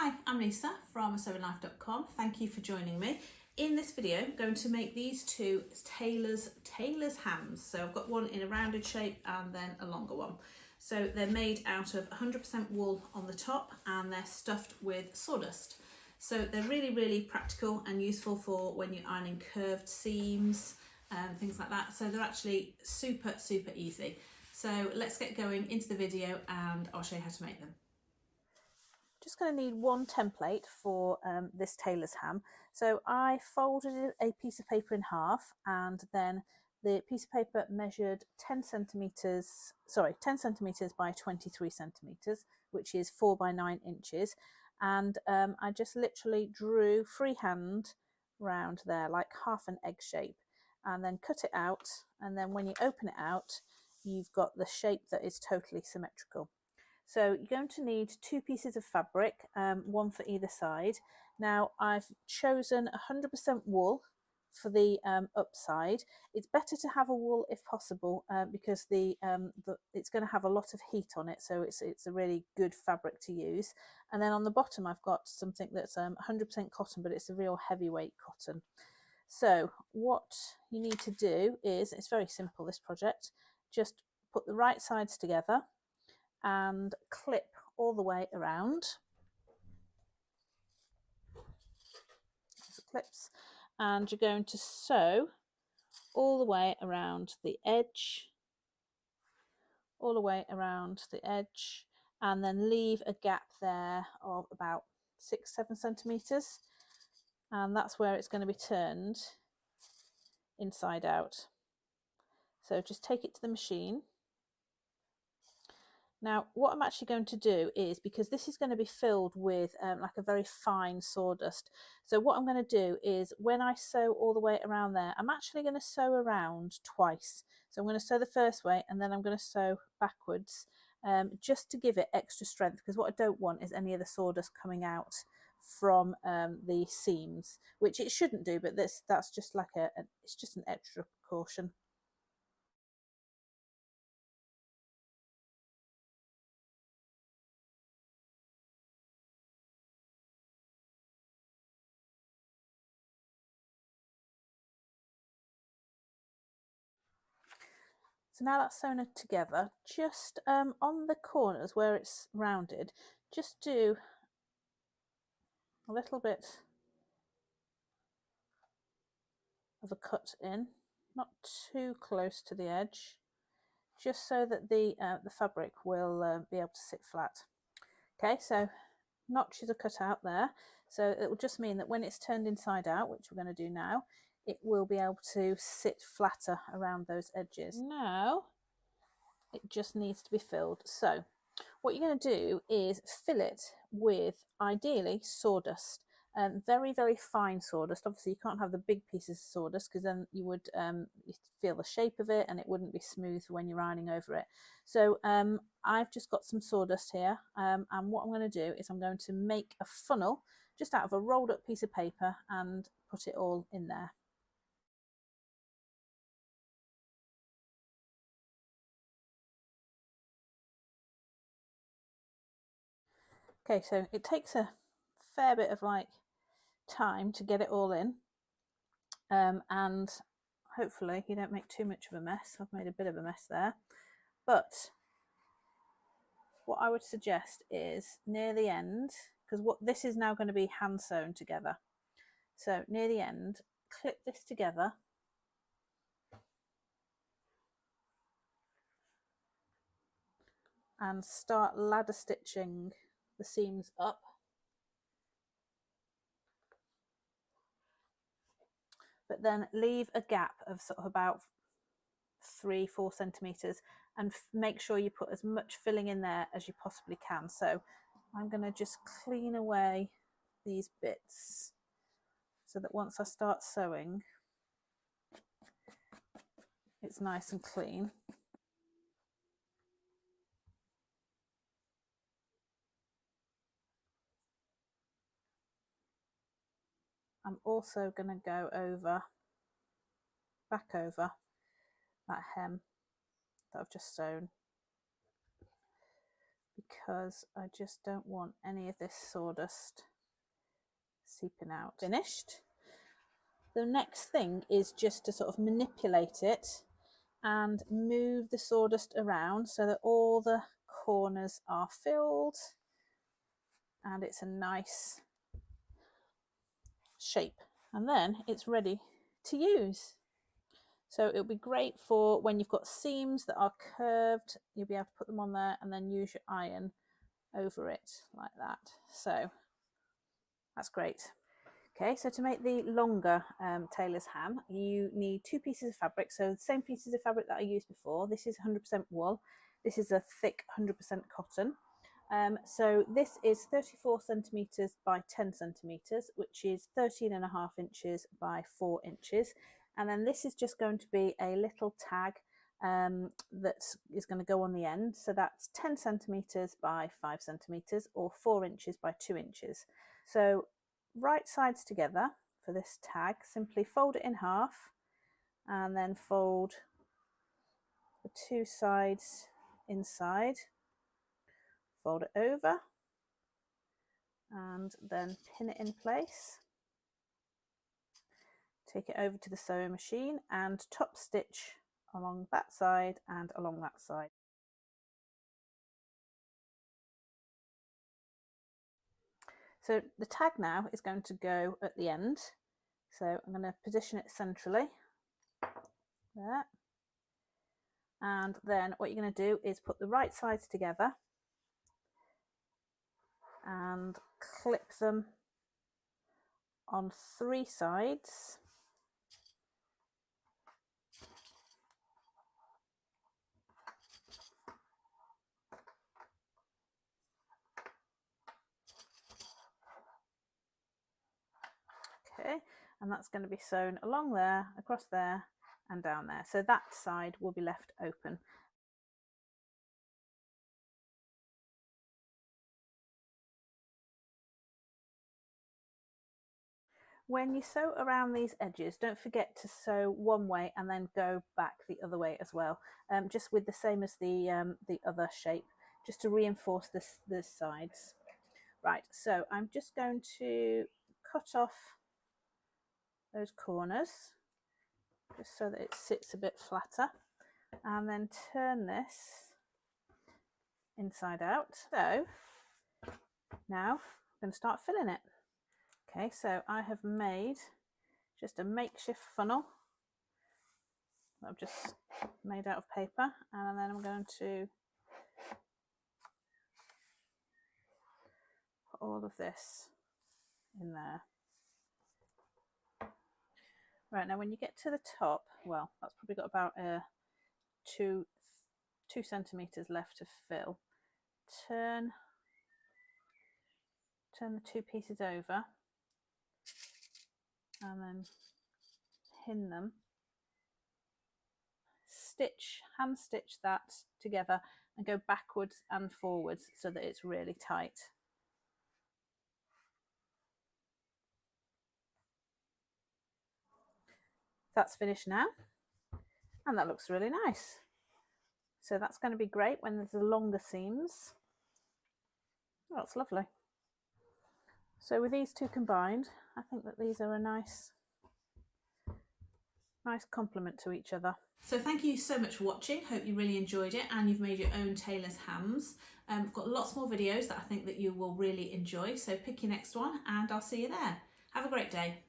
Hi, I'm Lisa from sewinglife.com. Thank you for joining me. In this video, I'm going to make these two tailor's hams. So I've got one in a rounded shape and then a longer one. So they're made out of 100% wool on the top and they're stuffed with sawdust. So they're really practical and useful for when you're ironing curved seams and things like that. So they're actually super easy. So let's get going into the video and I'll show you how to make them. Just going to need one template for this tailor's ham. So I folded a piece of paper in half and then the piece of paper measured 10 centimetres by 23 centimetres, which is 4 by 9 inches. And I just literally drew freehand round there like half an egg shape and then cut it out. And then when you open it out, you've got the shape that is totally symmetrical. So you're going to need two pieces of fabric, one for either side. Now I've chosen 100% wool for the upside. It's better to have a wool if possible because it's going to have a lot of heat on it, so it's a really good fabric to use. And then on the bottom I've got something that's 100% cotton, but it's a real heavyweight cotton. So what you need to do is, it's very simple, this project, just put the right sides together and clip all the way around. The clips, and you're going to sew all the way around the edge, and then leave a gap there of about 6-7 centimeters, and that's where it's going to be turned inside out. So just take it to the machine. Now what I'm actually going to do is, because this is going to be filled with like a very fine sawdust, so what I'm going to do is when I sew all the way around there, I'm actually going to sew around twice. So I'm going to sew the first way and then I'm going to sew backwards just to give it extra strength, because what I don't want is any of the sawdust coming out from the seams, which it shouldn't do, but that's just like it's just an extra precaution. So now that's sewn together, just on the corners where it's rounded, just do a little bit of a cut in, not too close to the edge, just so that the fabric will be able to sit flat. Okay, so notches are cut out there, so it will just mean that when it's turned inside out, which we're going to do now, it will be able to sit flatter around those edges. Now it just needs to be filled. So what you're going to do is fill it with ideally sawdust, very fine sawdust. Obviously you can't have the big pieces of sawdust because then you would feel the shape of it and it wouldn't be smooth when you're ironing over it. So I've just got some sawdust here, and what I'm going to do is I'm going to make a funnel just out of a rolled up piece of paper and put it all in there. Okay, so it takes a fair bit of like time to get it all in, and hopefully you don't make too much of a mess. I've made a bit of a mess there, but what I would suggest is near the end, because what this is now going to be hand sewn together, so near the end clip this together and start ladder stitching the seams up. But then leave a gap of sort of about 3-4 centimeters and make sure you put as much filling in there as you possibly can. So I'm going to just clean away these bits so that once I start sewing it's nice and clean. I'm also going to go back over that hem that I've just sewn, because I just don't want any of this sawdust seeping out. Finished. The next thing is just to sort of manipulate it and move the sawdust around so that all the corners are filled and it's a nice shape, and then it's ready to use. So it'll be great for when you've got seams that are curved, you'll be able to put them on there and then use your iron over it like that. So that's great. Okay, so to make the longer tailor's ham, you need 2 pieces of fabric. So the same pieces of fabric that I used before. This is 100% wool. This is a thick 100% cotton. So this is 34 centimetres by 10 centimetres, which is 13.5 inches by 4 inches. And then this is just going to be a little tag that is going to go on the end. So that's 10 centimetres by 5 centimetres or 4 inches by 2 inches. So right sides together for this tag, simply fold it in half and then fold the 2 sides inside, fold it over and then pin it in place. Take it over to the sewing machine and top stitch along that side and along that side. So the tag now is going to go at the end. So I'm going to position it centrally there. And then what you're going to do is put the right sides together and clip them on 3 sides. Okay, and that's going to be sewn along there, across there and down there. So that side will be left open. When you sew around these edges, don't forget to sew one way and then go back the other way as well, just with the same as the other shape, just to reinforce the sides. Right, so I'm just going to cut off those corners just so that it sits a bit flatter, and then turn this inside out. So now I'm going to start filling it. Okay, so I have made just a makeshift funnel that I've just made out of paper, and then I'm going to put all of this in there. Right, now when you get to the top, well, that's probably got about 2 centimetres left to fill. Turn the 2 pieces over and then pin them. Hand stitch that together and go backwards and forwards so that it's really tight. That's finished now, and that looks really nice. So that's going to be great when there's the longer seams. Oh, that's lovely. So with these 2 combined, I think that these are a nice complement to each other. So thank you so much for watching. Hope you really enjoyed it and you've made your own tailor's hams. I've got lots more videos that I think that you will really enjoy. So pick your next one and I'll see you there. Have a great day.